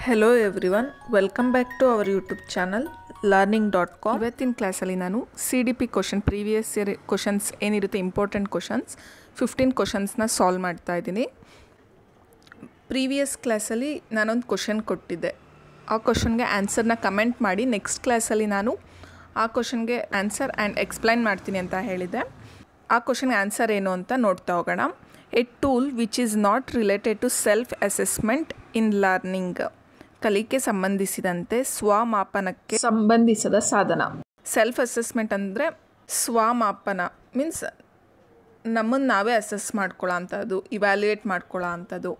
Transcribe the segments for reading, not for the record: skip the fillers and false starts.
Hello everyone, welcome back to our YouTube channel learning.com. ಇವತ್ತಿನ ಕ್ಲಾಸಲ್ಲಿ ನಾನು CDP question previous year questions ಏನಿರುತ್ತೆ important questions 15 ಕ್ವಶನ್ಸ್ನ solve ಮಾಡ್ತಾ ಇದ್ದೀನಿ. ಪ್ರೀವಿಯಸ್ ಕ್ಲಾಸಲ್ಲಿ ನಾನೊಂದು ಕ್ವಶನ್ ಕೊಟ್ಟಿದ್ದೆ. ಆ ಕ್ವಶನ್ಗೆ ಆನ್ಸರ್ನ ಕಮೆಂಟ್ ಮಾಡಿ ನೆಕ್ಸ್ಟ್ ಕ್ಲಾಸಲ್ಲಿ ನಾನು ಆ ಕ್ವಶನ್ಗೆ ಆನ್ಸರ್ ಆ್ಯಂಡ್ ಎಕ್ಸ್ಪ್ಲೈನ್ ಮಾಡ್ತೀನಿ ಅಂತ ಹೇಳಿದ್ದೆ. ಆ ಕ್ವಶನ್ಗೆ ಆನ್ಸರ್ ಏನು ಅಂತ ನೋಡ್ತಾ ಹೋಗೋಣ. A tool which is not related to self assessment in learning. ಕಲಿಕೆ ಸಂಬಂಧಿಸಿದಂತೆ ಸ್ವಮಾಪನಕ್ಕೆ ಸಂಬಂಧಿಸಿದ ಸಾಧನ. ಸೆಲ್ಫ್ ಅಸೆಸ್ಮೆಂಟ್ ಅಂದರೆ ಸ್ವಮಾಪನ ಮೀನ್ಸ್ ನಮ್ಮನ್ನು ನಾವೇ ಅಸೆಸ್ ಮಾಡ್ಕೊಳ್ಳೋ ಅಂಥದ್ದು, ಇವ್ಯಾಲ್ಯೂಯೇಟ್ ಮಾಡ್ಕೊಳ್ಳೋ ಅಂಥದ್ದು,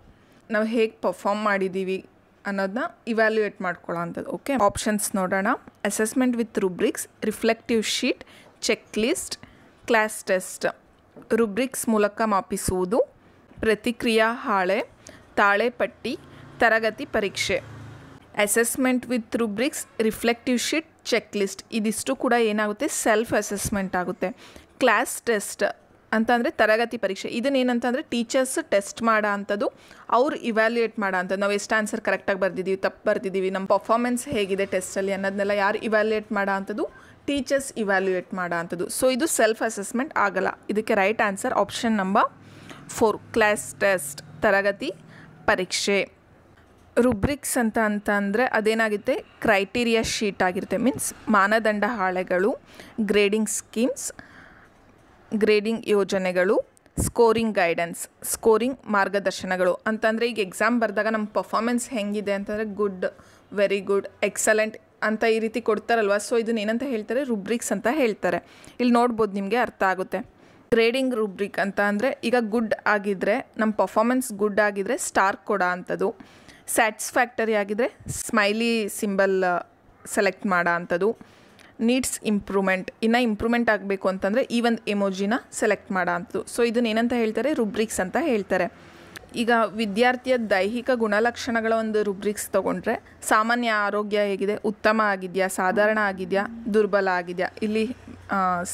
ನಾವು ಹೇಗೆ ಪರ್ಫಾರ್ಮ್ ಮಾಡಿದ್ದೀವಿ ಅನ್ನೋದನ್ನ ಇವ್ಯಾಲ್ಯೂಯೇಟ್ ಮಾಡ್ಕೊಳ್ಳೋ ಅಂಥದ್ದು. ಓಕೆ, ಆಪ್ಷನ್ಸ್ ನೋಡೋಣ. Assessment with rubrics, reflective sheet, checklist, class test. ರುಬ್ರಿಕ್ಸ್ ಮೂಲಕ ಮಾಪಿಸುವುದು, ಪ್ರತಿಕ್ರಿಯಾ ಹಾಳೆ, ತಾಳೆಪಟ್ಟಿ, ತರಗತಿ ಪರೀಕ್ಷೆ. Assessment with rubrics, reflective sheet, checklist ಇದಿಷ್ಟು ಕೂಡ ಏನಾಗುತ್ತೆ, ಸೆಲ್ಫ್ ಅಸೆಸ್ಮೆಂಟ್ ಆಗುತ್ತೆ. ಕ್ಲಾಸ್ ಟೆಸ್ಟ್ ಅಂತಂದರೆ ತರಗತಿ ಪರೀಕ್ಷೆ. ಇದನ್ನೇನಂತಂದರೆ ಟೀಚರ್ಸ್ ಟೆಸ್ಟ್ ಮಾಡೋ ಅಂಥದ್ದು, ಅವ್ರು ಇವ್ಯಾಲ್ಯೂಯೇಟ್ ಮಾಡೋ ಅಂಥದ್ದು. ನಾವು ಎಷ್ಟು ಆನ್ಸರ್ ಕರೆಕ್ಟಾಗಿ ಬರ್ದಿದ್ದೀವಿ, ತಪ್ಪು ಬರ್ದಿದ್ದೀವಿ, ನಮ್ಮ ಪರ್ಫಾರ್ಮೆನ್ಸ್ ಹೇಗಿದೆ ಟೆಸ್ಟಲ್ಲಿ ಅನ್ನೋದನ್ನೆಲ್ಲ ಯಾರು ಇವ್ಯಾಲ್ಯೂಯೇಟ್ ಮಾಡೋ ಅಂಥದ್ದು, ಟೀಚರ್ಸ್ ಇವ್ಯಾಲ್ಯೂಯೇಟ್ ಮಾಡೋ ಅಂಥದ್ದು. ಸೊ ಇದು ಸೆಲ್ಫ್ ಅಸೆಸ್ಮೆಂಟ್ ಆಗಲ್ಲ. ಇದಕ್ಕೆ right answer option number 4, class test, ತರಗತಿ ಪರೀಕ್ಷೆ. ರುಬ್ರಿಕ್ಸ್ ಅಂದರೆ ಅದೇನಾಗುತ್ತೆ, ಕ್ರೈಟೀರಿಯಾ ಶೀಟ್ ಆಗಿರುತ್ತೆ. ಮೀನ್ಸ್ ಮಾನದಂಡ ಹಾಳೆಗಳು, ಗ್ರೇಡಿಂಗ್ ಸ್ಕೀಮ್ಸ್, ಗ್ರೇಡಿಂಗ್ ಯೋಜನೆಗಳು, ಸ್ಕೋರಿಂಗ್ ಗೈಡೆನ್ಸ್, ಸ್ಕೋರಿಂಗ್ ಮಾರ್ಗದರ್ಶನಗಳು. ಅಂತಂದರೆ ಈಗ ಎಕ್ಸಾಮ್ ಬರೆದಾಗ ನಮ್ಮ ಪರ್ಫಾರ್ಮೆನ್ಸ್ ಹೆಂಗಿದೆ ಅಂತಂದರೆ ಗುಡ್, ವೆರಿ ಗುಡ್, ಎಕ್ಸಲೆಂಟ್ ಅಂತ ಈ ರೀತಿ ಕೊಡ್ತಾರಲ್ವ. ಸೊ ಇದನ್ನ ಏನಂತ ಹೇಳ್ತಾರೆ, ರುಬ್ರಿಕ್ಸ್ ಅಂತ ಹೇಳ್ತಾರೆ. ಇಲ್ಲಿ ನೋಡ್ಬೋದು, ನಿಮಗೆ ಅರ್ಥ ಆಗುತ್ತೆ. ಗ್ರೇಡಿಂಗ್ ರುಬ್ರಿಕ್ ಅಂತ ಅಂದರೆ ಈಗ ಗುಡ್ ಆಗಿದ್ದರೆ, ನಮ್ಮ ಪರ್ಫಾರ್ಮೆನ್ಸ್ ಗುಡ್ ಆಗಿದ್ದರೆ ಸ್ಟಾರ್ ಕೊಡೋ ಅಂಥದ್ದು. ಸ್ಯಾಟಿಸ್ಫ್ಯಾಕ್ಟರಿ ಆಗಿದ್ದರೆ ಸ್ಮೈಲಿ ಸಿಂಬಲ್ ಸೆಲೆಕ್ಟ್ ಮಾಡೋ ಅಂಥದ್ದು. ನೀಡ್ಸ್ ಇಂಪ್ರೂವ್ಮೆಂಟ್, ಇನ್ನು ಇಂಪ್ರೂವ್ಮೆಂಟ್ ಆಗಬೇಕು ಅಂತಂದರೆ ಈ ಒಂದು ಎಮೋಜಿನ ಸೆಲೆಕ್ಟ್ ಮಾಡೋ ಅಂಥದ್ದು. ಸೊ ಇದನ್ನ ಏನಂತ ಹೇಳ್ತಾರೆ, ರುಬ್ರಿಕ್ಸ್ ಅಂತ ಹೇಳ್ತಾರೆ. ಈಗ ವಿದ್ಯಾರ್ಥಿಯ ದೈಹಿಕ ಗುಣಲಕ್ಷಣಗಳ ಒಂದು ರುಬ್ರಿಕ್ಸ್ ತೊಗೊಂಡ್ರೆ, ಸಾಮಾನ್ಯ ಆರೋಗ್ಯ ಹೇಗಿದೆ, ಉತ್ತಮ ಆಗಿದೆಯಾ, ಸಾಧಾರಣ ಆಗಿದೆಯಾ, ದುರ್ಬಲ ಆಗಿದೆಯಾ, ಇಲ್ಲಿ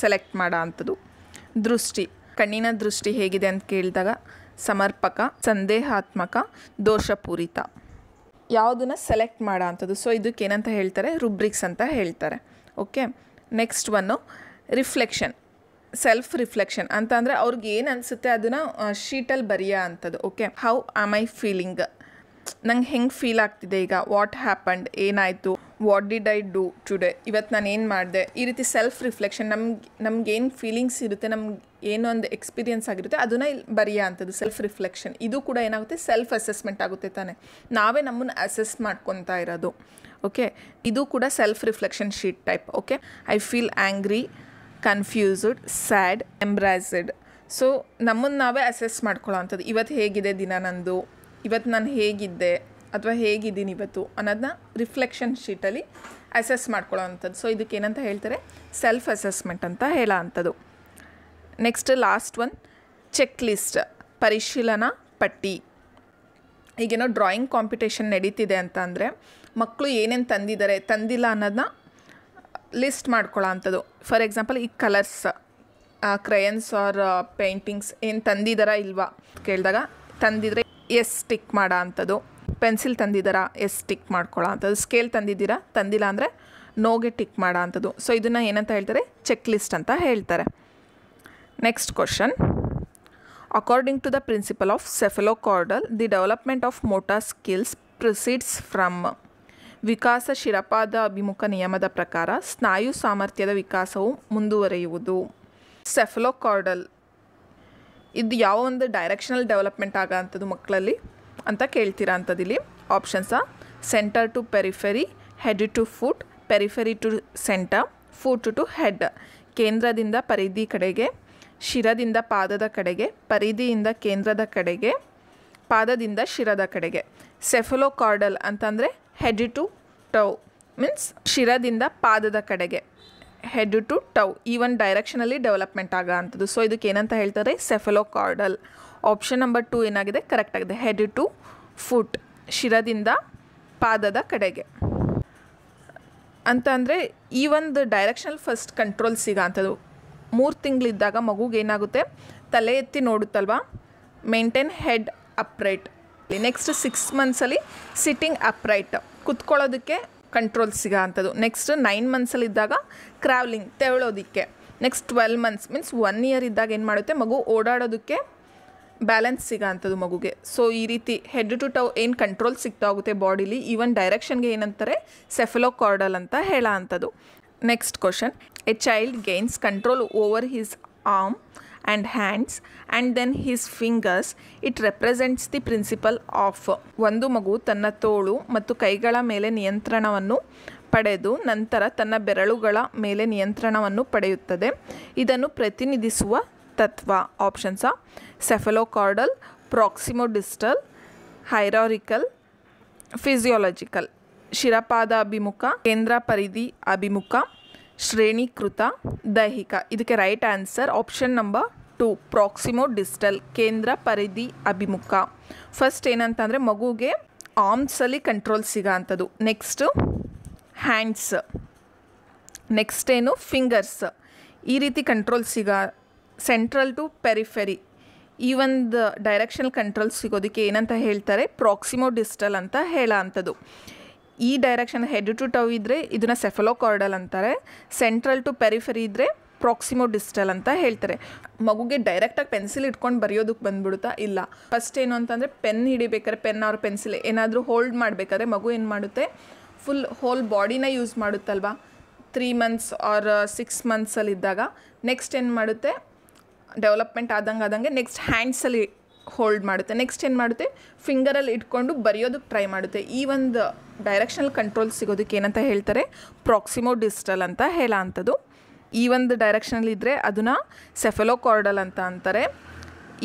ಸೆಲೆಕ್ಟ್ ಮಾಡೋ ಅಂಥದ್ದು. ದೃಷ್ಟಿ, ಕಣ್ಣಿನ ದೃಷ್ಟಿ ಹೇಗಿದೆ ಅಂತ ಕೇಳಿದಾಗ ಸಮರ್ಪಕ, ಸಂದೇಹಾತ್ಮಕ, ದೋಷಪೂರಿತ, ಯಾವುದನ್ನು ಸೆಲೆಕ್ಟ್ ಮಾಡೋ ಅಂಥದ್ದು. ಸೊ ಇದಕ್ಕೆ ಏನಂತ ಹೇಳ್ತಾರೆ, ರುಬ್ರಿಕ್ಸ್ ಅಂತ ಹೇಳ್ತಾರೆ. Okay, next one reflection, self reflection ಅಂತ ಅಂದರೆ ಅವ್ರಿಗೆ ಏನು ಅನಿಸುತ್ತೆ ಅದನ್ನು ಶೀಟಲ್ಲಿ ಬರೆಯೋ ಅಂಥದ್ದು. Okay, how am I feeling, ನಂಗೆ ಹೆಂಗೆ ಫೀಲ್ ಆಗ್ತಿದೆ ಈಗ, ವಾಟ್ ಹ್ಯಾಪಂಡ್, ಏನಾಯಿತು, what did I do today, ಇವತ್ತು ನಾನು ಏನು ಮಾಡಿದೆ, ಈ ರೀತಿ ಸೆಲ್ಫ್ ರಿಫ್ಲೆಕ್ಷನ್. ನಮ್ಗೇನು ಫೀಲಿಂಗ್ಸ್ ಇರುತ್ತೆ, ನಮ್ಗೆ ಏನೋ ಒಂದು ಎಕ್ಸ್ಪೀರಿಯನ್ಸ್ ಆಗಿರುತ್ತೆ ಅದನ್ನು ಇಲ್ಲಿ ಬರೆಯೋ ಅಂಥದ್ದು ಸೆಲ್ಫ್ ರಿಫ್ಲೆಕ್ಷನ್. ಇದು ಕೂಡ ಏನಾಗುತ್ತೆ, ಸೆಲ್ಫ್ ಅಸೆಸ್ಮೆಂಟ್ ಆಗುತ್ತೆ ತಾನೆ, ನಾವೇ ನಮ್ಮನ್ನು ಅಸೆಸ್ ಮಾಡ್ಕೊತಾ ಇರೋದು. ಓಕೆ, ಇದು ಕೂಡ self reflection sheet type. Okay, I feel angry, confused, sad, embarrassed. So ನಮ್ಮನ್ನು ನಾವೇ ಅಸೆಸ್ ಮಾಡ್ಕೊಳ್ಳೋ ಅಂಥದ್ದು. ಇವತ್ತು ಹೇಗಿದೆ ದಿನ ನಂದು, ಇವತ್ತು ನಾನು ಹೇಗಿದ್ದೆ ಅಥವಾ ಹೇಗಿದ್ದೀನಿ ಇವತ್ತು ಅನ್ನೋದನ್ನ ರಿಫ್ಲೆಕ್ಷನ್ ಶೀಟಲ್ಲಿ ಅಸೆಸ್ ಮಾಡ್ಕೊಳ್ಳೋ ಅಂಥದ್ದು. ಸೊ ಇದಕ್ಕೆ ಏನಂತ ಹೇಳ್ತಾರೆ, ಸೆಲ್ಫ್ ಅಸೆಸ್ಮೆಂಟ್ ಅಂತ ಹೇಳೋ ಅಂಥದ್ದು. Next last one, check list, ಪರಿಶೀಲನಾ ಪಟ್ಟಿ. ಈಗೇನೋ ಡ್ರಾಯಿಂಗ್ ಕಾಂಪಿಟೇಷನ್ ನಡೀತಿದೆ ಅಂತ ಅಂದರೆ ಮಕ್ಕಳು ಏನೇನು ತಂದಿದ್ದಾರೆ, ತಂದಿಲ್ಲ ಅನ್ನೋದನ್ನ ಲಿಸ್ಟ್ ಮಾಡ್ಕೊಳ್ಳೋ ಅಂಥದ್ದು. ಫಾರ್ ಎಕ್ಸಾಂಪಲ್ ಈ ಕಲರ್ಸ್, ಕ್ರಯನ್ಸ್ ಆರ್ ಪೇಂಟಿಂಗ್ಸ್ ಏನು ತಂದಿದ್ದಾರಾ ಇಲ್ವಾ ಕೇಳಿದಾಗ ತಂದಿದ್ರೆ ಎಸ್ ಟಿಕ್ ಮಾಡೋ ಅಂಥದ್ದು. ಪೆನ್ಸಿಲ್ ತಂದಿದ್ದಾರಾ, ಎಸ್ ಟಿಕ್ ಮಾಡ್ಕೊಳ್ಳೋ ಅಂಥದ್ದು. ಸ್ಕೇಲ್ ತಂದಿದ್ದೀರಾ, ತಂದಿಲ್ಲ ಅಂದರೆ ನೋಗೆ ಟಿಕ್ ಮಾಡೋ ಅಂಥದ್ದು. ಸೊ ಇದನ್ನು ಏನಂತ ಹೇಳ್ತಾರೆ, ಚೆಕ್ ಲಿಸ್ಟ್ ಅಂತ ಹೇಳ್ತಾರೆ. Next question, according to the principle of cephalocaudal, the development of motor skills proceeds from. ವಿಕಾಸ ಶಿರಪಾದ ಅಭಿಮುಖ ನಿಯಮದ ಪ್ರಕಾರ ಸ್ನಾಯು ಸಾಮರ್ಥ್ಯದ ವಿಕಾಸವು ಮುಂದುವರಿಯುವುದು. ಸೆಫಲೋಕಾರ್ಡಲ್ ಇದು ಯಾವ ಒಂದು ಡೈರೆಕ್ಷನಲ್ ಡೆವಲಪ್ಮೆಂಟ್ ಆಗೋ ಅಂಥದ್ದು ಮಕ್ಕಳಲ್ಲಿ ಅಂತ ಕೇಳ್ತೀರಾ ಅಂಥದ್ದು. ಇಲ್ಲಿ options, centre to periphery, head to foot, periphery to centre, foot to head. ಕೇಂದ್ರದಿಂದ ಪರಿಧಿ ಕಡೆಗೆ, ಶಿರದಿಂದ ಪಾದದ ಕಡೆಗೆ, ಪರಿಧಿಯಿಂದ ಕೇಂದ್ರದ ಕಡೆಗೆ, ಪಾದದಿಂದ ಶಿರದ ಕಡೆಗೆ. ಸೆಫಲೋಕಾರ್ಡಲ್ ಅಂತಂದರೆ ಹೆಡ್ ಟು ಟೌ ಮೀನ್ಸ್ ಶಿರದಿಂದ ಪಾದದ ಕಡೆಗೆ, ಹೆಡ್ ಟು ಟೌ ಈ ಒಂದು ಡೈರೆಕ್ಷನಲ್ಲಿ ಡೆವಲಪ್ಮೆಂಟ್ ಆಗೋ ಅಂಥದ್ದು. ಸೊ ಇದಕ್ಕೆ ಏನಂತ ಹೇಳ್ತಾರೆ, ಸೆಫಲೋಕಾರ್ಡಲ್. ಆಪ್ಷನ್ ನಂಬರ್ 2 ಏನಾಗಿದೆ, ಕರೆಕ್ಟ್ ಆಗಿದೆ. ಹೆಡ್ ಟು ಫುಟ್, ಶಿರದಿಂದ ಪಾದದ ಕಡೆಗೆ ಅಂತ ಅಂದರೆ ಈ ಒಂದು ಡೈರೆಕ್ಷನಲ್ ಫಸ್ಟ್ ಕಂಟ್ರೋಲ್ ಸಿಗೋ ಅಂಥದ್ದು. 3 ತಿಂಗಳಿದ್ದಾಗ ಮಗುಗೆ ಏನಾಗುತ್ತೆ, ತಲೆ ಎತ್ತಿ ನೋಡುತ್ತಲ್ವ, ಮೇಂಟೈನ್ ಹೆಡ್ ಅಪ್ರೈಟ್ ನೆಕ್ಸ್ಟ್ 6 ಮಂತ್ಸಲ್ಲಿ ಸಿಟ್ಟಿಂಗ್ ಅಪ್ರೈಟ್, ಕುತ್ಕೊಳ್ಳೋದಕ್ಕೆ ಕಂಟ್ರೋಲ್ ಸಿಗೋ ಅಂಥದ್ದು. ನೆಕ್ಸ್ಟ್ 9 ಮಂತ್ಸಲ್ಲಿ ಇದ್ದಾಗ ಕ್ರಾವ್ಲಿಂಗ್, ತೆವಳೋದಕ್ಕೆ. ನೆಕ್ಸ್ಟ್ 12 ಮಂತ್ಸ್ ಮೀನ್ಸ್ 1 ಇಯರ್ ಇದ್ದಾಗ ಏನು ಮಾಡುತ್ತೆ, ಮಗು ಓಡಾಡೋದಕ್ಕೆ ಬ್ಯಾಲೆನ್ಸ್ ಸಿಗೋ ಅಂಥದ್ದು ಮಗುಗೆ. ಸೊ ಈ ರೀತಿ ಹೆಡ್ ಟು ಟೌ ಏನು ಕಂಟ್ರೋಲ್ ಸಿಗ್ತಾ ಹೋಗುತ್ತೆ ಬಾಡಿಲಿ, ಈವನ್ ಡೈರೆಕ್ಷನ್ಗೆ ಏನಂತಾರೆ ಸೆಫಲೋಕಾರ್ಡಲ್ ಅಂತ ಹೇಳೋ ಅಂಥದ್ದು. Next question, a child gains control over his arm and hands and then his fingers, it represents the principle of. ಒಂದು ಮಗು ತನ್ನ ತೋಳು ಮತ್ತು ಕೈಗಳ ಮೇಲೆ ನಿಯಂತ್ರಣವನ್ನು ಪಡೆದು ನಂತರ ತನ್ನ ಬೆರಳುಗಳ ಮೇಲೆ ನಿಯಂತ್ರಣವನ್ನು ಪಡೆಯುತ್ತದೆ. ಇದನ್ನು ಪ್ರತಿನಿಧಿಸುವ ತತ್ವ. Options ಸೆಫಲೋಕಾರ್ಡಲ್, ಪ್ರಾಕ್ಸಿಮೋಡಿಸ್ಟಲ್, ಹೈರಾರಿಕಲ್, physiological. ಶಿರಪಾದ ಅಭಿಮುಖ, ಕೇಂದ್ರ ಪರಿಧಿ ಅಭಿಮುಖ, ಶ್ರೇಣೀಕೃತ, ದೈಹಿಕ. ಇದಕ್ಕೆ ರೈಟ್ ಆನ್ಸರ್ ಆಪ್ಷನ್ ನಂಬರ್ 2 ಪ್ರಾಕ್ಸಿಮೋಡಿಸ್ಟಲ್, ಕೇಂದ್ರ ಪರಿಧಿ ಅಭಿಮುಖ. ಫಸ್ಟ್ ಏನಂತಂದರೆ ಮಗುಗೆ ಆರ್ಮ್ಸಲ್ಲಿ ಕಂಟ್ರೋಲ್ ಸಿಗೋ ಅಂಥದ್ದು. ನೆಕ್ಸ್ಟು ಹ್ಯಾಂಡ್ಸ್, ನೆಕ್ಸ್ಟ್ ಏನು ಫಿಂಗರ್ಸ್, ಈ ರೀತಿ ಕಂಟ್ರೋಲ್ ಸಿಗೋ. ಸೆಂಟ್ರಲ್ ಟು ಪೆರಿಫೆರಿ, ಈ ಒಂದು ಡೈರೆಕ್ಷನಲ್ ಕಂಟ್ರೋಲ್ ಸಿಗೋದಕ್ಕೆ ಏನಂತ ಹೇಳ್ತಾರೆ, ಪ್ರಾಕ್ಸಿಮೋಡಿಸ್ಟಲ್ ಅಂತ ಹೇಳೋ ಅಂಥದ್ದು. ಈ ಡೈರೆಕ್ಷನ್ ಹೆಡ್ ಟು ಟೌ ಇದ್ದರೆ ಇದನ್ನು ಸೆಫಲೋಕಾರ್ಡಲ್ ಅಂತಾರೆ. ಸೆಂಟ್ರಲ್ ಟು ಪೆರಿಫೆರಿ ಇದ್ದರೆ ಪ್ರಾಕ್ಸಿಮೋಡಿಸ್ಟಲ್ ಅಂತ ಹೇಳ್ತಾರೆ. ಮಗುಗೆ ಡೈರೆಕ್ಟಾಗಿ ಪೆನ್ಸಿಲ್ ಇಟ್ಕೊಂಡು ಬರೆಯೋದಕ್ಕೆ ಬಂದ್ಬಿಡುತ್ತಾ, ಇಲ್ಲ. ಫಸ್ಟ್ ಏನು ಅಂತಂದರೆ ಪೆನ್ ಹಿಡಿಬೇಕಾದ್ರೆ, ಪೆನ್ ಅವ್ರ ಪೆನ್ಸಿಲ್ ಏನಾದರೂ ಹೋಲ್ಡ್ ಮಾಡಬೇಕಾದ್ರೆ ಮಗು ಏನು ಮಾಡುತ್ತೆ, ಫುಲ್ ಹೋಲ್ ಬಾಡಿನ ಯೂಸ್ ಮಾಡುತ್ತಲ್ವಾ 3 ಮಂತ್ಸ್ ಆರ್ 6 ಮಂತ್ಸಲ್ಲಿದ್ದಾಗ. ನೆಕ್ಸ್ಟ್ ಏನು ಮಾಡುತ್ತೆ, ಡೆವಲಪ್ಮೆಂಟ್ ಆದಂಗೆ ನೆಕ್ಸ್ಟ್ ಹ್ಯಾಂಡ್ಸಲ್ಲಿ ಹೋಲ್ಡ್ ಮಾಡುತ್ತೆ. ನೆಕ್ಸ್ಟ್ ಏನು ಮಾಡುತ್ತೆ, ಫಿಂಗರಲ್ಲಿ ಇಟ್ಕೊಂಡು ಬರೆಯೋದಕ್ಕೆ ಟ್ರೈ ಮಾಡುತ್ತೆ. ಈ ಒಂದು ಡೈರೆಕ್ಷನಲ್ ಕಂಟ್ರೋಲ್ ಸಿಗೋದಕ್ಕೆ ಏನಂತ ಹೇಳ್ತಾರೆ, ಪ್ರಾಕ್ಸಿಮೋಡಿಸ್ಟಲ್ ಅಂತ ಹೇಳೋ ಅಂಥದ್ದು. ಈ ಒಂದು ಡೈರೆಕ್ಷನಲ್ಲಿದ್ದರೆ ಅದನ್ನು ಸೆಫಲೋಕಾರ್ಡಲ್ ಅಂತ ಅಂತಾರೆ.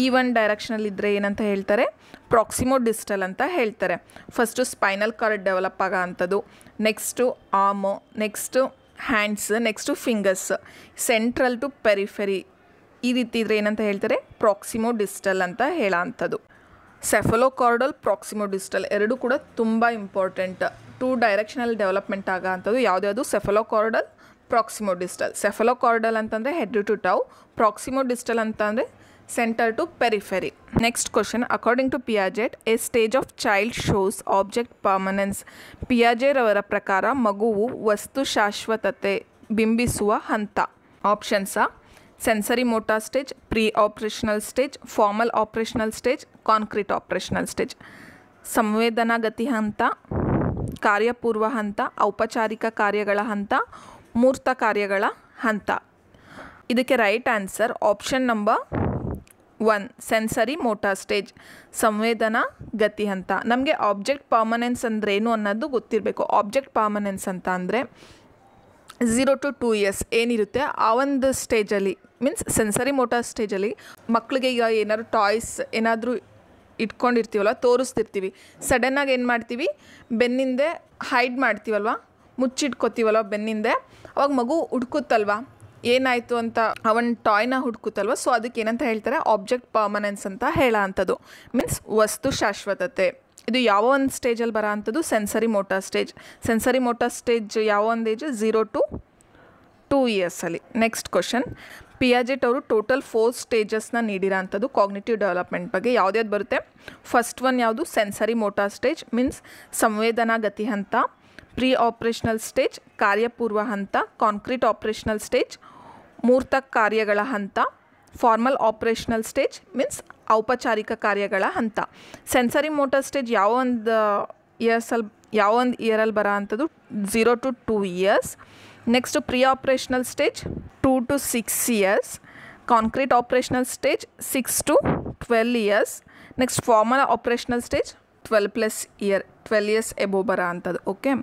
ಈ ಒಂದು ಡೈರೆಕ್ಷನಲ್ಲಿದ್ದರೆ ಏನಂತ ಹೇಳ್ತಾರೆ, ಪ್ರಾಕ್ಸಿಮೋಡಿಸ್ಟಲ್ ಅಂತ ಹೇಳ್ತಾರೆ. ಫಸ್ಟು ಸ್ಪೈನಲ್ ಕಾರ್ಡ್ ಡೆವಲಪ್ ಆಗೋ ಅಂಥದ್ದು, next arm, next hands, next fingers, central to periphery. ಈ ರೀತಿ ಇದ್ದರೆ ಏನಂತ ಹೇಳ್ತಾರೆ, ಪ್ರಾಕ್ಸಿಮೋಡಿಸ್ಟಲ್ ಅಂತ ಹೇಳೋ ಅಂಥದ್ದು. ಸೆಫಲೋಕಾರ್ಡಲ್, ಪ್ರಾಕ್ಸಿಮೋಡಿಸ್ಟಲ್ ಎರಡೂ ಕೂಡ ತುಂಬ ಇಂಪಾರ್ಟೆಂಟ್. 2 ಡೈರೆಕ್ಷನಲ್ ಡೆವಲಪ್ಮೆಂಟ್ ಆಗೋ ಅಂಥದ್ದು ಯಾವುದ್ಯಾವುದು, ಸೆಫಲೋಕಾರ್ಡಲ್, ಪ್ರಾಕ್ಸಿಮೋಡಿಸ್ಟಲ್. ಸೆಫಲೋಕಾರ್ಡಲ್ ಅಂತಂದರೆ ಹೆಡ್ ಟು ಟೌ, ಪ್ರಾಕ್ಸಿಮೋಡಿಸ್ಟಲ್ ಅಂತಂದರೆ centre to periphery. Next question, according to Piaget, a stage of child shows object permanence. ಪಿಯಾಜೆರವರ ಪ್ರಕಾರ ಮಗುವು ವಸ್ತು ಶಾಶ್ವತತೆ ಬಿಂಬಿಸುವ ಹಂತ. Options sensory motor stage, pre operational stage, formal operational stage, concrete operational stage. ಸಂವೇದನಾಗತಿ ಹಂತ, ಕಾರ್ಯಪೂರ್ವ ಹಂತ, ಔಪಚಾರಿಕ ಕಾರ್ಯಗಳ ಹಂತ, ಮೂರ್ತ ಕಾರ್ಯಗಳ ಹಂತ. ಇದಕ್ಕೆ right answer option number 1 sensory motor stage, ಸಂವೇದನಾ ಗತಿ ಹಂತ. ನಮಗೆ ಆಬ್ಜೆಕ್ಟ್ ಪರ್ಮನೆನ್ಸ್ ಅಂದ್ರೇನು ಅನ್ನೋದು ಗೊತ್ತಿರಬೇಕು. ಆಬ್ಜೆಕ್ಟ್ ಪರ್ಮನೆನ್ಸ್ ಅಂತ ಅಂದರೆ 0 to 2 years ಏನಿರುತ್ತೆ ಆ ಒಂದು ಸ್ಟೇಜಲ್ಲಿ, ಮೀನ್ಸ್ ಸೆನ್ಸರಿ ಮೋಟಾರ್ ಸ್ಟೇಜಲ್ಲಿ ಮಕ್ಕಳಿಗೆ ಈಗ ಏನಾದ್ರು ಟಾಯ್ಸ್ ಏನಾದರೂ ಇಟ್ಕೊಂಡಿರ್ತೀವಲ್ಲ, ತೋರಿಸ್ತಿರ್ತೀವಿ, ಸಡನ್ನಾಗಿ ಏನು ಮಾಡ್ತೀವಿ, ಬೆನ್ನಿಂದೆ ಹೈಡ್ ಮಾಡ್ತೀವಲ್ವ, ಮುಚ್ಚಿಟ್ಕೋತೀವಲ್ವ ಬೆನ್ನಿಂದೆ, ಅವಾಗ ಮಗು ಹುಡ್ಕುತ್ತಲ್ವ ಏನಾಯಿತು ಅಂತ ಅವನ ಟಾಯ್ನ ಹುಡ್ಕುತ್ತಲ್ವ. ಸೊ ಅದಕ್ಕೆ ಏನಂತ ಹೇಳ್ತಾರೆ, ಆಬ್ಜೆಕ್ಟ್ ಪರ್ಮನೆನ್ಸ್ ಅಂತ ಹೇಳೋ ಅಂಥದ್ದು. ಮೀನ್ಸ್ ವಸ್ತು ಶಾಶ್ವತತೆ. ಇದು ಯಾವ ಒಂದು ಸ್ಟೇಜಲ್ಲಿ ಬರೋ ಅಂಥದ್ದು, sensory motor stage. Sensory motor stage ಯಾವ ಒಂದು age, 0 to 2 years. Next question, Piaget ಅವರು ಟೋಟಲ್ 4 ಸ್ಟೇಜಸ್ನ ನೀಡಿರೋ ಅಂಥದ್ದು ಕಾಗ್ನಿಟಿವ್ ಡೆವಲಪ್ಮೆಂಟ್ ಬಗ್ಗೆ. ಯಾವುದ್ಯಾವ್ದು ಬರುತ್ತೆ, ಫಸ್ಟ್ ಒನ್ ಯಾವುದು, ಸೆನ್ಸರಿ ಮೋಟಾರ್ ಸ್ಟೇಜ್ ಮೀನ್ಸ್ ಸಂವೇದನಾ ಗತಿ ಹಂತ, ಪ್ರೀ ಆಪ್ರೇಷನಲ್ ಸ್ಟೇಜ್ ಕಾರ್ಯಪೂರ್ವ ಹಂತ, ಕಾಂಕ್ರೀಟ್ ಆಪ್ರೇಷನಲ್ ಸ್ಟೇಜ್ ಮೂರ್ತ ಕಾರ್ಯಗಳ ಹಂತ, ಫಾರ್ಮಲ್ ಆಪ್ರೇಷನಲ್ ಸ್ಟೇಜ್ ಮೀನ್ಸ್ ಔಪಚಾರಿಕ ಕಾರ್ಯಗಳ ಹಂತ. ಸೆನ್ಸರಿ ಮೋಟಾರ್ ಸ್ಟೇಜ್ ಯಾವ ಒಂದು ಇಯರಲ್ಲಿ ಬರೋ ಅಂಥದ್ದು, 0 to 2 years. Next pre operational stage 2 to 6 years, concrete operational stage 6 to 12 years. Next formal operational stage 12 years above ಬರೋ ಅಂಥದ್ದು. ಓಕೆ,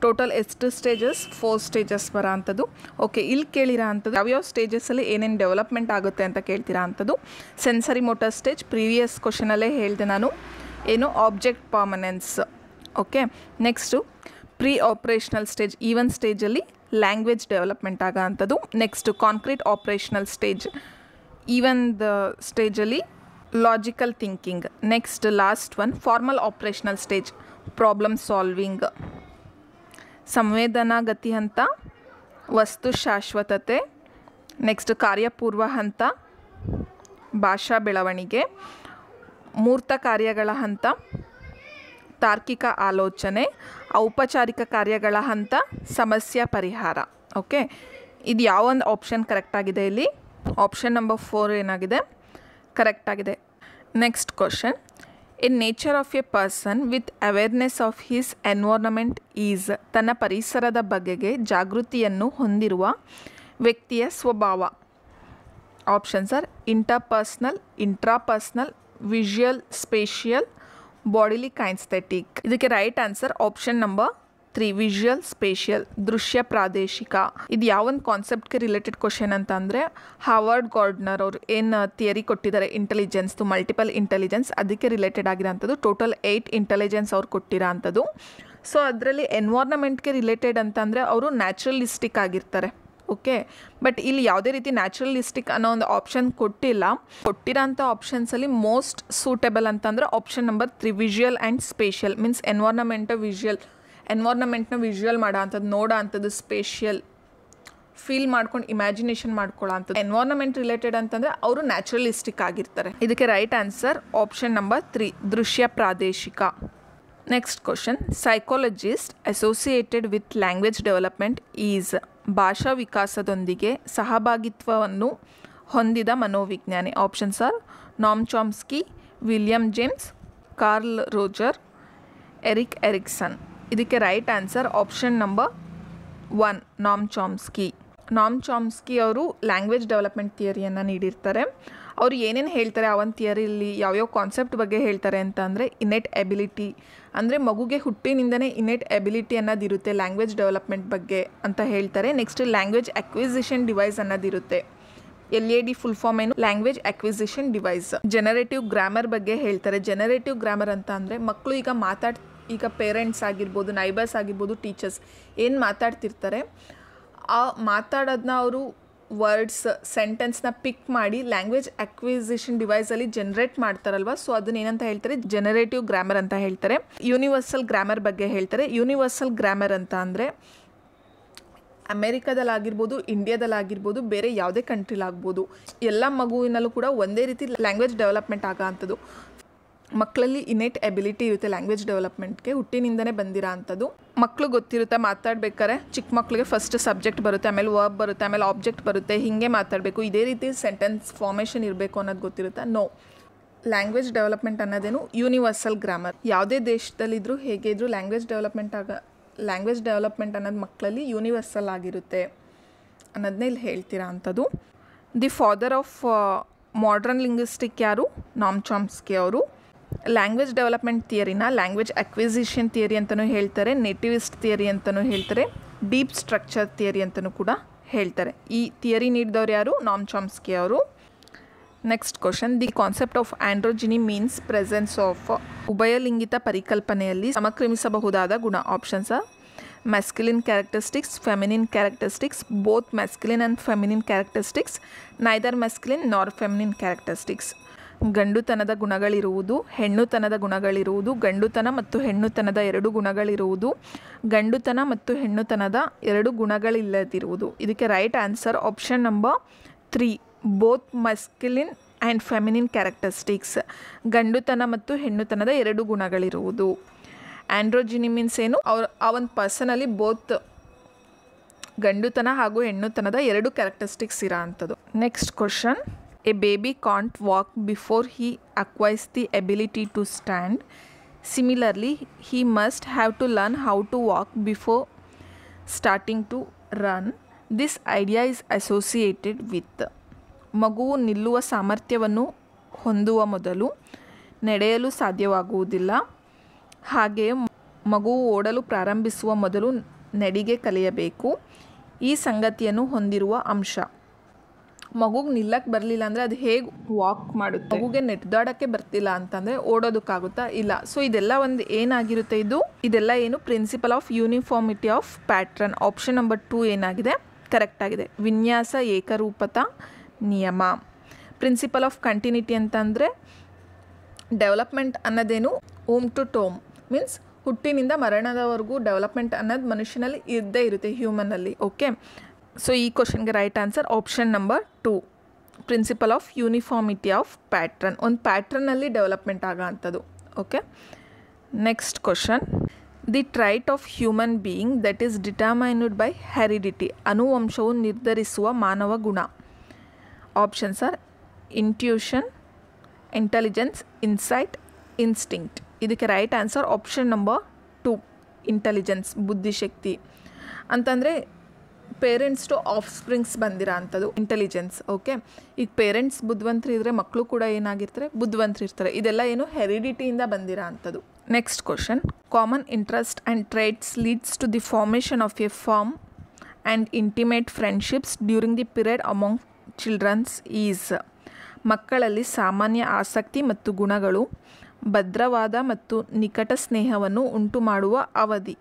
ಟೋಟಲ್ ಎಷ್ಟು ಸ್ಟೇಜಸ್, 4 ಸ್ಟೇಜಸ್ ಬರೋ ಅಂಥದ್ದು. ಓಕೆ, ಇಲ್ಲಿ ಕೇಳಿರೋ ಅಂಥದ್ದು ಯಾವ್ಯಾವ ಸ್ಟೇಜಸ್ಸಲ್ಲಿ ಏನೇನು ಡೆವಲಪ್ಮೆಂಟ್ ಆಗುತ್ತೆ ಅಂತ ಕೇಳ್ತಿರೋ ಅಂಥದ್ದು. ಸೆನ್ಸರಿ ಮೋಟಾರ್ ಸ್ಟೇಜ್ ಪ್ರೀವಿಯಸ್ ಕ್ವಶನಲ್ಲೇ ಹೇಳಿದೆ ನಾನು, ಏನು object permanence. Okay, next pre operational stage, ಈ ಒಂದು ಸ್ಟೇಜಲ್ಲಿ ಲ್ಯಾಂಗ್ವೇಜ್ ಡೆವಲಪ್ಮೆಂಟ್ ಆಗೋ ಅಂಥದ್ದು. ನೆಕ್ಸ್ಟು ಕಾಂಕ್ರೀಟ್ ಆಪ್ರೇಷನಲ್ ಸ್ಟೇಜ್, ಈ ಒಂದು ಸ್ಟೇಜಲ್ಲಿ logical thinking. Next last one formal operational stage, problem solving. ಸಂವೇದನಾ ಗತಿ ಹಂತ, ವಸ್ತು ಶಾಶ್ವತತೆ. ನೆಕ್ಸ್ಟ್ ಕಾರ್ಯಪೂರ್ವ ಹಂತ, ಭಾಷಾ ಬೆಳವಣಿಗೆ. ಮೂರ್ತ ಕಾರ್ಯಗಳ ಹಂತ ತಾರ್ಕಿಕ ಆಲೋಚನೆ, ಔಪಚಾರಿಕ ಕಾರ್ಯಗಳ ಹಂತ ಸಮಸ್ಯೆ ಪರಿಹಾರ. ಓಕೆ, ಇದು ಯಾವೊಂದು ಆಪ್ಷನ್ ಕರೆಕ್ಟಾಗಿದೆ ಇಲ್ಲಿ? ಆಪ್ಷನ್ ನಂಬರ್ 4 ಏನಾಗಿದೆ? ಕರೆಕ್ಟಾಗಿದೆ. Next question, in nature of a person with awareness of his environment is, ತನ್ನ ಪರಿಸರದ ಬಗೆಗೆ ಜಾಗೃತಿಯನ್ನು ಹೊಂದಿರುವ ವ್ಯಕ್ತಿಯ ಸ್ವಭಾವ. Options are interpersonal, intrapersonal, visual spatial, bodily kinaesthetic. ಇದಕ್ಕೆ right answer option number 3 visual spatial, ದೃಶ್ಯ ಪ್ರಾದೇಶಿಕ. ಇದು ಯಾವೊಂದು ಕಾನ್ಸೆಪ್ಟ್ಗೆ ರಿಲೇಟೆಡ್ ಕ್ವಶನ್ ಅಂತ ಅಂದರೆ ಹಾರ್ವರ್ಡ್ ಗಾರ್ಡ್ನರ್ ಅವರು ಏನು ಥಿಯರಿ ಕೊಟ್ಟಿದ್ದಾರೆ ಇಂಟೆಲಿಜೆನ್ಸ್ದು, ಮಲ್ಟಿಪಲ್ ಇಂಟೆಲಿಜೆನ್ಸ್, ಅದಕ್ಕೆ ರಿಲೇಟೆಡ್ ಆಗಿರೋಂಥದ್ದು. ಟೋಟಲ್ 8 ಇಂಟೆಲಿಜೆನ್ಸ್ ಅವ್ರು ಕೊಟ್ಟಿರೋ ಅಂಥದ್ದು. ಸೊ ಅದರಲ್ಲಿ ಎನ್ವೈರ್ನಮೆಂಟ್ಗೆ ರಿಲೇಟೆಡ್ ಅಂತಂದರೆ ಅವರು ನ್ಯಾಚುರಲಿಸ್ಟಿಕ್ ಆಗಿರ್ತಾರೆ. ಓಕೆ, ಬಟ್ ಇಲ್ಲಿ ಯಾವುದೇ ರೀತಿ ನ್ಯಾಚುರಲಿಸ್ಟಿಕ್ ಅನ್ನೋ ಒಂದು ಆಪ್ಷನ್ ಕೊಟ್ಟಿಲ್ಲ. ಕೊಟ್ಟಿರೋಂಥ ಆಪ್ಷನ್ಸಲ್ಲಿ ಮೋಸ್ಟ್ ಸೂಟೇಬಲ್ ಅಂತಂದರೆ option number 3 visual and spatial. Means ಎನ್ವೈರ್ನಮೆಂಟ್ನ ವಿಜುವಲ್ ಮಾಡೋ ಅಂಥದ್ದು, ನೋಡೋ ಅಂಥದ್ದು, ಸ್ಪೇಷಿಯಲ್ ಫೀಲ್ ಮಾಡ್ಕೊಂಡು ಇಮ್ಯಾಜಿನೇಷನ್ ಮಾಡ್ಕೊಳ್ಳೋ ಅಂಥದ್ದು. ಎನ್ವೈರ್ನಮೆಂಟ್ ರಿಲೇಟೆಡ್ ಅಂತಂದರೆ ಅವರು ನ್ಯಾಚುರಲಿಸ್ಟಿಕ್ ಆಗಿರ್ತಾರೆ. ಇದಕ್ಕೆ ರೈಟ್ ಆನ್ಸರ್ ಆಪ್ಷನ್ ನಂಬರ್ 3 ದೃಶ್ಯ ಪ್ರಾದೇಶಿಕ. Next question, psychologist associated with language development is, ಭಾಷಾ ವಿಕಾಸದೊಂದಿಗೆ ಸಹಭಾಗಿತ್ವವನ್ನು ಹೊಂದಿದ ಮನೋವಿಜ್ಞಾನಿ. Options are Noam Chomsky, William James, Carl Roger, Erik Erikson. ಇದಕ್ಕೆ right answer option number 1 Noam Chomsky. Noam Chomsky ಅವರು ಲ್ಯಾಂಗ್ವೇಜ್ ಡೆವಲಪ್ಮೆಂಟ್ ಥಿಯರಿಯನ್ನು ನೀಡಿರ್ತಾರೆ. ಅವರು ಏನೇನು ಹೇಳ್ತಾರೆ ಆ ಒಂದು ಥಿಯರಿಯಲ್ಲಿ ಯಾವ್ಯಾವ ಕಾನ್ಸೆಪ್ಟ್ ಬಗ್ಗೆ ಹೇಳ್ತಾರೆ ಅಂತ ಅಂದರೆ ಇನ್ನೆಟ್ ಎಬಿಲಿಟಿ, ಅಂದರೆ ಮಗುಗೆ ಹುಟ್ಟಿನಿಂದನೇ ಇನ್ನೆಟ್ ಎಬಿಲಿಟಿ ಅನ್ನೋದಿರುತ್ತೆ ಲ್ಯಾಂಗ್ವೇಜ್ ಡೆವಲಪ್ಮೆಂಟ್ ಬಗ್ಗೆ ಅಂತ ಹೇಳ್ತಾರೆ. ನೆಕ್ಸ್ಟ್ ಲ್ಯಾಂಗ್ವೇಜ್ ಅಕ್ವಿಸಿಷನ್ ಡಿವೈಸ್ ಅನ್ನೋದಿರುತ್ತೆ. LAD ಫುಲ್ ಫಾರ್ಮ್ ಏನು? Language acquisition device. Generative grammar ಬಗ್ಗೆ ಹೇಳ್ತಾರೆ. ಜನರೇಟಿವ್ ಗ್ರಾಮರ್ ಅಂತ ಅಂದರೆ ಮಕ್ಕಳು ಈಗ ಪೇರೆಂಟ್ಸ್ ಆಗಿರ್ಬೋದು, ನೈಬರ್ಸ್ ಆಗಿರ್ಬೋದು, ಟೀಚರ್ಸ್ ಏನು ಮಾತಾಡ್ತಿರ್ತಾರೆ ಆ ಮಾತಾಡೋದನ್ನ ಅವರು ವರ್ಡ್ಸ್, ಸೆಂಟೆನ್ಸ್ನ ಪಿಕ್ ಮಾಡಿ ಲ್ಯಾಂಗ್ವೇಜ್ ಅಕ್ವಿಸಿಷನ್ ಡಿವೈಸಲ್ಲಿ ಜನ್ರೇಟ್ ಮಾಡ್ತಾರಲ್ವ, ಸೊ ಅದನ್ನ ಏನಂತ ಹೇಳ್ತಾರೆ? ಜನರೇಟಿವ್ ಗ್ರಾಮರ್ ಅಂತ ಹೇಳ್ತಾರೆ. ಯೂನಿವರ್ಸಲ್ ಗ್ರಾಮರ್ ಬಗ್ಗೆ ಹೇಳ್ತಾರೆ. ಯೂನಿವರ್ಸಲ್ ಗ್ರಾಮರ್ ಅಂತ ಅಂದರೆ ಅಮೆರಿಕಾದಲ್ಲಾಗಿರ್ಬೋದು, ಇಂಡಿಯಾದಲ್ಲಾಗಿರ್ಬೋದು, ಬೇರೆ ಯಾವುದೇ ಕಂಟ್ರಿಲಾಗ್ಬೋದು, ಎಲ್ಲ ಮಗುವಿನಲ್ಲೂ ಕೂಡ ಒಂದೇ ರೀತಿ ಲ್ಯಾಂಗ್ವೇಜ್ ಡೆವಲಪ್ಮೆಂಟ್ ಆಗೋ ಅಂಥದ್ದು. ಮಕ್ಕಳಲ್ಲಿ ಇನ್ನೇಟ್ ಎಬಿಲಿಟಿ ಇರುತ್ತೆ ಲ್ಯಾಂಗ್ವೇಜ್ ಡೆವಲಪ್ಮೆಂಟ್ಗೆ, ಹುಟ್ಟಿನಿಂದನೇ ಬಂದಿರೋ ಅಂಥದ್ದು. ಮಕ್ಕಳು ಗೊತ್ತಿರುತ್ತೆ ಮಾತಾಡ್ಬೇಕಾರೆ, ಚಿಕ್ಕ ಮಕ್ಕಳಿಗೆ ಫಸ್ಟ್ ಸಬ್ಜೆಕ್ಟ್ ಬರುತ್ತೆ, ಆಮೇಲೆ ವರ್ಬ್ ಬರುತ್ತೆ, ಆಮೇಲೆ ಆಬ್ಜೆಕ್ಟ್ ಬರುತ್ತೆ, ಹೀಗೆ ಮಾತಾಡಬೇಕು, ಇದೇ ರೀತಿ ಸೆಂಟೆನ್ಸ್ ಫಾರ್ಮೇಷನ್ ಇರಬೇಕು ಅನ್ನೋದು ಗೊತ್ತಿರುತ್ತೆ. ನೋ, ಲ್ಯಾಂಗ್ವೇಜ್ ಡೆವಲಪ್ಮೆಂಟ್ ಅನ್ನೋದೇನು ಯೂನಿವರ್ಸಲ್ ಗ್ರಾಮರ್. ಯಾವುದೇ ದೇಶದಲ್ಲಿದ್ದರೂ ಹೇಗೆ ಇದ್ದರೂ ಲ್ಯಾಂಗ್ವೇಜ್ ಡೆವಲಪ್ಮೆಂಟ್ ಅನ್ನೋದು ಮಕ್ಕಳಲ್ಲಿ ಯೂನಿವರ್ಸಲ್ ಆಗಿರುತ್ತೆ ಅನ್ನೋದನ್ನೇ ಇಲ್ಲಿ ಹೇಳ್ತೀರಾ ಅಂಥದ್ದು. The father of modern linguistic ಯಾರು? ನಾಮ್ ಚಾಮ್ಸ್ಕಿ ಅವರು. ಲ್ಯಾಂಗ್ವೇಜ್ ಡೆವಲಪ್ಮೆಂಟ್ ಥಿಯರಿನ ಲ್ಯಾಂಗ್ವೇಜ್ ಅಕ್ವಿಸಿಷನ್ ಥಿಯರಿ ಅಂತಲೂ ಹೇಳ್ತಾರೆ, ನೇಟಿವಿಸ್ಟ್ ಥಿಯರಿ ಅಂತಲೂ ಹೇಳ್ತಾರೆ, ಡೀಪ್ ಸ್ಟ್ರಕ್ಚರ್ ಥಿಯರಿ ಅಂತಲೂ ಕೂಡ ಹೇಳ್ತಾರೆ. ಈ ಥಿಯರಿ ನೀಡಿದವರು ಯಾರು? ನಾಮ್ ಚಾಮ್ಸ್ಕಿ ಅವರು. Next question, the concept of androgyny means presence of, ಉಭಯಲಿಂಗಿತ ಪರಿಕಲ್ಪನೆಯಲ್ಲಿ ಸಮಕ್ರಮಿಸಬಹುದಾದ ಗುಣ. Options are masculine characteristics, feminine characteristics, both masculine and feminine characteristics, neither masculine nor feminine characteristics. ಗಂಡುತನದ ಗುಣಗಳಿರುವುದು, ಹೆಣ್ಣುತನದ ಗುಣಗಳಿರುವುದು, ಗಂಡುತನ ಮತ್ತು ಹೆಣ್ಣುತನದ ಎರಡು ಗುಣಗಳಿರುವುದು, ಗಂಡುತನ ಮತ್ತು ಹೆಣ್ಣುತನದ ಎರಡು ಗುಣಗಳಿಲ್ಲದಿರುವುದು. ಇದಕ್ಕೆ right answer option number 3 both masculine and feminine characteristics. ಗಂಡುತನ ಮತ್ತು ಹೆಣ್ಣುತನದ ಎರಡು ಗುಣಗಳಿರುವುದು. ಆಂಡ್ರೋಜಿನಿ ಮೀನ್ಸ್ ಏನು? ಆ ಒಂದು ಪರ್ಸನಲ್ಲಿ ಬೋತ್ ಗಂಡುತನ ಹಾಗೂ ಹೆಣ್ಣುತನದ ಎರಡು ಕ್ಯಾರೆಕ್ಟರಿಸ್ಟಿಕ್ಸ್ ಇರೋ ಅಂಥದ್ದು. Next question, a baby can't walk before he acquires the ability to stand. Similarly he must have to learn how to walk before starting to run. This idea is associated with. ಮಗುವು ನಿಲ್ಲುವ ಸಾಮರ್ಥ್ಯವನ್ನು ಹೊಂದುವ ಮೊದಲು ನಡೆಯಲು ಸಾಧ್ಯವಾಗುವುದಿಲ್ಲ. ಹಾಗೆಯೇ ಮಗುವು ಓಡಲು ಪ್ರಾರಂಭಿಸುವ ಮೊದಲು ನಡಿಗೆ ಕಲಿಯಬೇಕು. ಈ ಸಂಗತಿಯನ್ನು ಹೊಂದಿರುವ ಅಂಶ. ಮಗುಗೆ ನಿಲ್ಲಕ್ಕೆ ಬರಲಿಲ್ಲ ಅಂದರೆ ಅದು ಹೇಗೆ ವಾಕ್ ಮಾಡುತ್ತೆ? ಮಗುಗೆ ನೆಟ್ದಾಡೋಕ್ಕೆ ಬರ್ತಿಲ್ಲ ಅಂತಂದರೆ ಓಡೋದಕ್ಕಾಗುತ್ತಾ? ಇಲ್ಲ. ಸೊ ಇದೆಲ್ಲ ಒಂದು ಏನಾಗಿರುತ್ತೆ? ಇದೆಲ್ಲ ಏನು? Principle of uniformity of pattern. Option number 2 ಏನಾಗಿದೆ? ಕರೆಕ್ಟ್ ಆಗಿದೆ. ವಿನ್ಯಾಸ ಏಕರೂಪತಾ ನಿಯಮ. ಪ್ರಿನ್ಸಿಪಲ್ ಆಫ್ ಕಂಟಿನ್ಯೂಟಿ ಅಂತಂದರೆ ಡೆವಲಪ್ಮೆಂಟ್ ಅನ್ನೋದೇನು? ಓಮ್ ಟು ಟೋಮ್ ಮೀನ್ಸ್ ಹುಟ್ಟಿನಿಂದ ಮರಣದವರೆಗೂ ಡೆವಲಪ್ಮೆಂಟ್ ಅನ್ನೋದು ಮನುಷ್ಯನಲ್ಲಿ ಇದ್ದೇ ಇರುತ್ತೆ, ಹ್ಯೂಮನಲ್ಲಿ. ಓಕೆ, ಸೊ ಈ ಕ್ವಶನ್ಗೆ right answer option number 2 principle of uniformity of pattern, ಒಂದು ಪ್ಯಾಟ್ರನಲ್ಲಿ ಡೆವಲಪ್ಮೆಂಟ್ ಆಗೋ ಅಂಥದ್ದು. Okay, next question. The trait of human being that is determined by heredity, ಅನುವಂಶವು ನಿರ್ಧರಿಸುವ ಮಾನವ ಗುಣ. Options are intuition, intelligence, insight, instinct. ಇದಕ್ಕೆ right answer option number 2, intelligence, ಬುದ್ಧಿಶಕ್ತಿ. ಅಂತಂದರೆ ಪೇರೆಂಟ್ಸ್ ಟು ಆಫ್ ಸ್ಪ್ರಿಂಗ್ಸ್ ಬಂದಿರೋ ಅಂಥದ್ದು ಇಂಟೆಲಿಜೆನ್ಸ್. ಓಕೆ, ಈಗ ಪೇರೆಂಟ್ಸ್ ಬುದ್ಧಿವಂತರು ಇದ್ದರೆ ಮಕ್ಕಳು ಕೂಡ ಏನಾಗಿರ್ತಾರೆ, ಬುದ್ಧಿವಂತರು ಇರ್ತಾರೆ. ಇದೆಲ್ಲ ಏನು ಹೆರಿಡಿಟಿಯಿಂದ ಬಂದಿರೋ ಅಂಥದ್ದು. Next question. Common interest and traits leads to the formation of a form and intimate friendships during the period among childrens is. ಮಕ್ಕಳಲ್ಲಿ ಸಾಮಾನ್ಯ ಆಸಕ್ತಿ ಮತ್ತು ಗುಣಗಳು ಭದ್ರವಾದ ಮತ್ತು ನಿಕಟ ಸ್ನೇಹವನ್ನು ಉಂಟು ಮಾಡುವ ಅವಧಿ.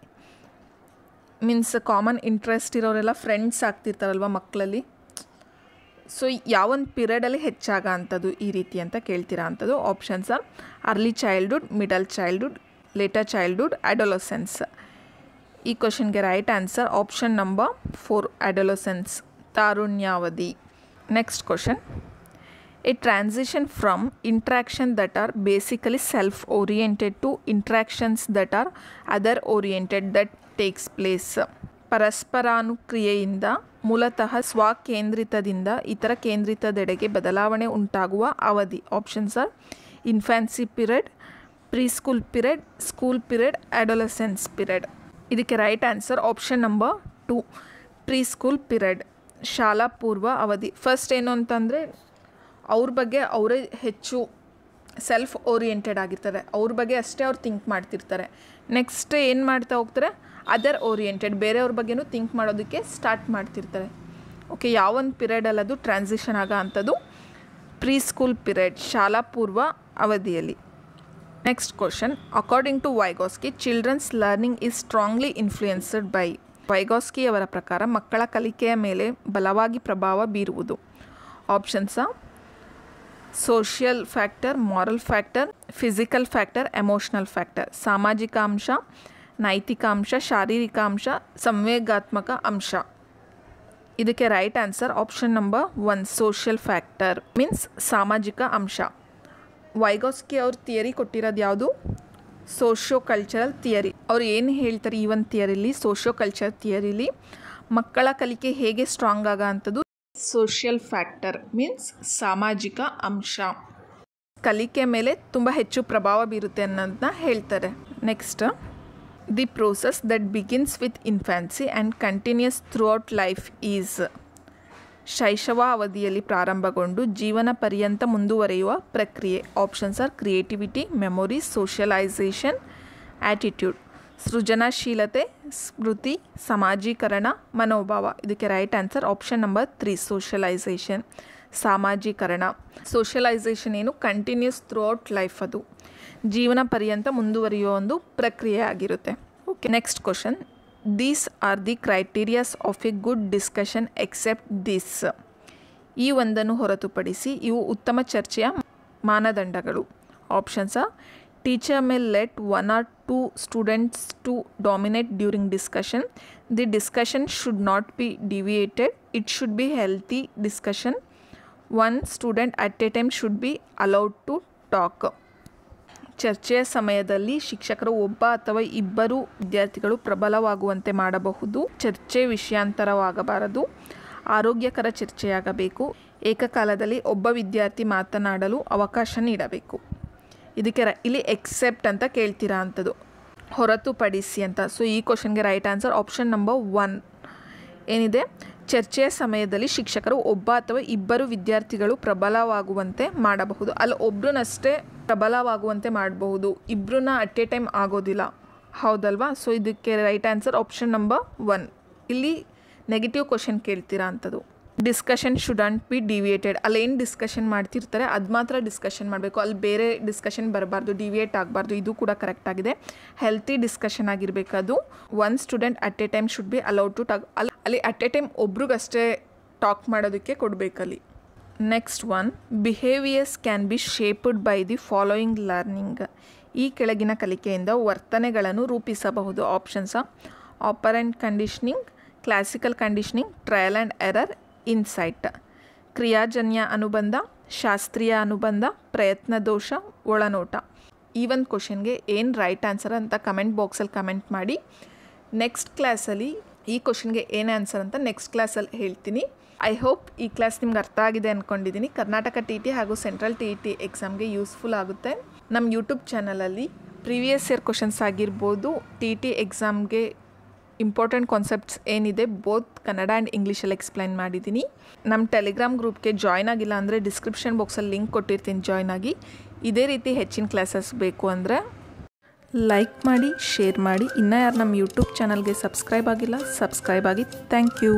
ಮೀನ್ಸ್ ಕಾಮನ್ ಇಂಟ್ರೆಸ್ಟ್ ಇರೋರೆಲ್ಲ ಫ್ರೆಂಡ್ಸ್ ಆಗ್ತಿರ್ತಾರಲ್ವ ಮಕ್ಕಳಲ್ಲಿ. ಸೊ ಯಾವೊಂದು ಪೀರಿಯಡಲ್ಲಿ ಹೆಚ್ಚಾಗ ಅಂಥದ್ದು ಈ ರೀತಿ ಅಂತ ಕೇಳ್ತೀರಾ ಅಂಥದ್ದು. Options are early childhood, middle childhood, later childhood, adolescence. ಈ ಕ್ವಶನ್ಗೆ right answer option number 4, adolescence, ತಾರುಣ್ಯಾವಧಿ. Next question. A transition from interaction that are basically self-oriented to interactions that are other-oriented that takes place. ಪರಸ್ಪರಾನುಕ್ರಿಯೆಯಿಂದ ಮೂಲತಃ ಸ್ವಕೇಂದ್ರಿತದಿಂದ ಇತರ ಕೇಂದ್ರಿತದೆಡೆಗೆ ಬದಲಾವಣೆ ಉಂಟಾಗುವ ಅವಧಿ. Options are infancy period, preschool period, school period, adolescence period. ಇದಕ್ಕೆ right answer option number 2, preschool period, ಶಾಲಾ ಪೂರ್ವ ಅವಧಿ. ಫಸ್ಟ್ ಏನು ಅಂತಂದರೆ ಅವ್ರ ಬಗ್ಗೆ ಅವರೇ ಹೆಚ್ಚು ಸೆಲ್ಫ್ ಓರಿಯೆಂಟೆಡ್ ಆಗಿರ್ತಾರೆ, ಅವ್ರ ಬಗ್ಗೆ ಅಷ್ಟೇ ಅವ್ರು ಥಿಂಕ್ ಮಾಡ್ತಿರ್ತಾರೆ. ನೆಕ್ಸ್ಟ್ ಏನು ಮಾಡ್ತಾ ಹೋಗ್ತಾರೆ, ಅದರ್ ಓರಿಯೆಂಟೆಡ್, ಬೇರೆಯವ್ರ ಬಗ್ಗೆನೂ ಥಿಂಕ್ ಮಾಡೋದಕ್ಕೆ ಸ್ಟಾರ್ಟ್ ಮಾಡ್ತಿರ್ತಾರೆ. ಓಕೆ, ಯಾವೊಂದು ಪೀರಿಯಡಲ್ಲಿ ಅದು ಟ್ರಾನ್ಸಿಷನ್ ಆಗೋ ಅಂಥದ್ದು ಪ್ರೀ ಸ್ಕೂಲ್ ಪೀರಿಯಡ್, ಶಾಲಾ ಪೂರ್ವ ಅವಧಿಯಲ್ಲಿ. Next question. According to Vygotsky, children's learning is strongly influenced by. Vygotsky ಅವರ ಪ್ರಕಾರ ಮಕ್ಕಳ ಕಲಿಕೆಯ ಮೇಲೆ ಬಲವಾಗಿ ಪ್ರಭಾವ ಬೀರುವುದು. Options social factor, moral factor, physical factor, emotional factor. ಸಾಮಾಜಿಕ ಅಂಶ, ನೈತಿಕ ಅಂಶ, ಶಾರೀರಿಕ ಅಂಶ, ಸಂವೇಗಾತ್ಮಕ ಅಂಶ. ಇದಕ್ಕೆ right answer option number 1, social factor means ಸಾಮಾಜಿಕ ಅಂಶ. ವೈಗಾಸ್ಕಿ ಅವ್ರ ಥಿಯರಿ ಕೊಟ್ಟಿರೋದು ಯಾವುದು, ಸೋಷಿಯೋ ಕಲ್ಚರಲ್ ಥಿಯರಿ. ಅವ್ರು ಏನು ಹೇಳ್ತಾರೆ ಈ ಒಂದು ಥಿಯರಿಲಿ, ಸೋಷಿಯೋ ಕಲ್ಚರ್ ಥಿಯರಿಲಿ ಮಕ್ಕಳ ಕಲಿಕೆ ಹೇಗೆ ಸ್ಟ್ರಾಂಗ್ ಆಗ ಅಂಥದ್ದು ಸೋಷಿಯಲ್ ಫ್ಯಾಕ್ಟರ್ ಮೀನ್ಸ್ ಸಾಮಾಜಿಕ ಅಂಶ, ಕಲಿಕೆ ಮೇಲೆ ತುಂಬ ಹೆಚ್ಚು ಪ್ರಭಾವ ಬೀರುತ್ತೆ ಅನ್ನೋದನ್ನ ಹೇಳ್ತಾರೆ. Next. The process that begins with infancy and continues throughout life is. ಶೈಶವ ಅವಧಿಯಲ್ಲಿ ಪ್ರಾರಂಭಗೊಂಡು ಜೀವನ ಪರ್ಯಂತ ಮುಂದುವರಿಯುವ ಪ್ರಕ್ರಿಯೆ. Options are creativity, memory, socialization, attitude. ಸೃಜನಶೀಲತೆ, ಸ್ಮೃತಿ, ಸಮಾಜೀಕರಣ, ಮನೋಭಾವ. ಇದಕ್ಕೆ right answer option number 3, socialization, ಸಾಮಾಜೀಕರಣ. ಸೋಷಿಯಲೈಸೇಷನ್ ಏನು, ಕಂಟಿನ್ಯೂಸ್ ಥ್ರೂಔಟ್ ಲೈಫ್, ಅದು ಜೀವನ ಪರ್ಯಂತ ಮುಂದುವರಿಯುವ ಒಂದು ಪ್ರಕ್ರಿಯೆ ಆಗಿರುತ್ತೆ. Okay, next question. These are the criterias of a good discussion except this. ಈ ಒಂದನ್ನು ಹೊರತುಪಡಿಸಿ ಇವು ಉತ್ತಮ ಚರ್ಚೆಯ ಮಾನದಂಡಗಳು. Options are teacher may let 1 or 2 students to dominate during discussion. The discussion should not be deviated. It should be healthy discussion. 1 student at a time should be allowed to talk. ಚರ್ಚೆಯ ಸಮಯದಲ್ಲಿ ಶಿಕ್ಷಕರು ಒಬ್ಬ ಅಥವಾ ಇಬ್ಬರು ವಿದ್ಯಾರ್ಥಿಗಳು ಪ್ರಬಲವಾಗುವಂತೆ ಮಾಡಬಹುದು. ಚರ್ಚೆ ವಿಷಯಾಂತರವಾಗಬಾರದು. ಆರೋಗ್ಯಕರ ಚರ್ಚೆಯಾಗಬೇಕು. ಏಕಕಾಲದಲ್ಲಿ ಒಬ್ಬ ವಿದ್ಯಾರ್ಥಿ ಮಾತನಾಡಲು ಅವಕಾಶ ನೀಡಬೇಕು. ಇದಕ್ಕೆ ಇಲ್ಲಿ ಎಕ್ಸೆಪ್ಟ್ ಅಂತ ಕೇಳ್ತೀರಾ ಅಂಥದ್ದು, ಹೊರತುಪಡಿಸಿ ಅಂತ. ಸೊ ಈ ಕ್ವಶನ್ಗೆ ರೈಟ್ ಆನ್ಸರ್ ಆಪ್ಷನ್ ನಂಬರ್ 1 ಏನಿದೆ, ಚರ್ಚೆಯ ಸಮಯದಲ್ಲಿ ಶಿಕ್ಷಕರು ಒಬ್ಬ ಅಥವಾ ಇಬ್ಬರು ವಿದ್ಯಾರ್ಥಿಗಳು ಪ್ರಬಲವಾಗುವಂತೆ ಮಾಡಬಹುದು. ಅಲ್ಲಿ ಒಬ್ರನ್ನಷ್ಟೇ ಪ್ರಬಲವಾಗುವಂತೆ ಮಾಡಬಹುದು, ಇಬ್ಬರನ್ನ ಅಟ್ ಎ ಟೈಮ್ ಆಗೋದಿಲ್ಲ, ಹೌದಲ್ವಾ? ಸೊ ಇದಕ್ಕೆ ರೈಟ್ ಆನ್ಸರ್ ಆಪ್ಷನ್ ನಂಬರ್ 1. ಇಲ್ಲಿ ನೆಗೆಟಿವ್ ಕ್ವಶನ್ ಕೇಳ್ತೀರಾ ಅಂಥದ್ದು. Discussion shouldn't be deviated. ಅಲ್ಲೇನು ಡಿಸ್ಕಷನ್ ಮಾಡ್ತಿರ್ತಾರೆ ಅದು ಮಾತ್ರ ಡಿಸ್ಕಷನ್ ಮಾಡಬೇಕು, ಅಲ್ಲಿ ಬೇರೆ ಡಿಸ್ಕಷನ್ ಬರಬಾರ್ದು, ಡಿವಿಯೇಟ್ ಆಗಬಾರ್ದು. ಇದು ಕೂಡ ಕರೆಕ್ಟ್ ಆಗಿದೆ. ಹೆಲ್ತಿ ಡಿಸ್ಕಷನ್ ಆಗಿರಬೇಕು ಅದು. 1 student at a time should be allowed to talk. ಅಲ್ಲಿ ಅಟ್ ಎ ಟೈಮ್ ಒಬ್ರಿಗಷ್ಟೇ ಟಾಕ್ ಮಾಡೋದಕ್ಕೆ ಕೊಡಬೇಕಲ್ಲಿ. Next one, behaviours can be shaped by the following learning. ಈ ಕೆಳಗಿನ ಕಲಿಕೆಯಿಂದ ವರ್ತನೆಗಳನ್ನು ರೂಪಿಸಬಹುದು. Options operant conditioning, classical conditioning, trial and error, insight. ಕ್ರಿಯಾಜನ್ಯ ಅನುಬಂಧ, ಶಾಸ್ತ್ರೀಯ ಅನುಬಂಧ, ಪ್ರಯತ್ನ ದೋಷ, ಒಳನೋಟ. ಈ ಒಂದು ಕ್ವಶನ್ಗೆ ಏನು ರೈಟ್ ಆನ್ಸರ್ ಅಂತ ಕಮೆಂಟ್ ಬಾಕ್ಸಲ್ಲಿ ಕಮೆಂಟ್ ಮಾಡಿ. ನೆಕ್ಸ್ಟ್ ಕ್ಲಾಸಲ್ಲಿ ಈ ಕ್ವಶನ್ಗೆ ಏನು ಆನ್ಸರ್ ಅಂತ ನೆಕ್ಸ್ಟ್ ಕ್ಲಾಸಲ್ಲಿ ಹೇಳ್ತೀನಿ. ಐ ಹೋಪ್ ಈ ಕ್ಲಾಸ್ ನಿಮ್ಗೆ ಅರ್ಥ ಆಗಿದೆ ಅಂದ್ಕೊಂಡಿದ್ದೀನಿ. ಕರ್ನಾಟಕ TT ಹಾಗೂ ಸೆಂಟ್ರಲ್ TT ಎಕ್ಸಾಮ್ಗೆ ಯೂಸ್ಫುಲ್ ಆಗುತ್ತೆ. ನಮ್ಮ ಯೂಟ್ಯೂಬ್ ಚಾನಲಲ್ಲಿ ಪ್ರೀವಿಯಸ್ ಇಯರ್ ಕ್ವಶನ್ಸ್ ಆಗಿರ್ಬೋದು, TT ಎಕ್ಸಾಮ್ಗೆ ಇಂಪಾರ್ಟೆಂಟ್ ಕಾನ್ಸೆಪ್ಟ್ಸ್ ಏನಿದೆ ಬೋತ್ ಕನ್ನಡ ಆ್ಯಂಡ್ ಇಂಗ್ಲೀಷಲ್ಲಿ ಎಕ್ಸ್ಪ್ಲೈನ್ ಮಾಡಿದ್ದೀನಿ. ನಮ್ಮ ಟೆಲಿಗ್ರಾಮ್ ಗ್ರೂಪ್ಗೆ ಜಾಯ್ನ್ ಆಗಿಲ್ಲ ಅಂದರೆ ಡಿಸ್ಕ್ರಿಪ್ಷನ್ ಬಾಕ್ಸಲ್ಲಿ ಲಿಂಕ್ ಕೊಟ್ಟಿರ್ತೀನಿ, ಜಾಯ್ನ್ ಆಗಿ. ಇದೇ ರೀತಿ ಹೆಚ್ಚಿನ ಕ್ಲಾಸಸ್ ಬೇಕು ಅಂದರೆ ಲೈಕ್ ಮಾಡಿ, ಶೇರ್ ಮಾಡಿ. ಇನ್ನೂ ಯಾರು ನಮ್ಮ ಯೂಟ್ಯೂಬ್ ಚಾನಲ್ಗೆ ಸಬ್ಸ್ಕ್ರೈಬ್ ಆಗಿಲ್ಲ, ಸಬ್ಸ್ಕ್ರೈಬ್ ಆಗಿ. Thank you.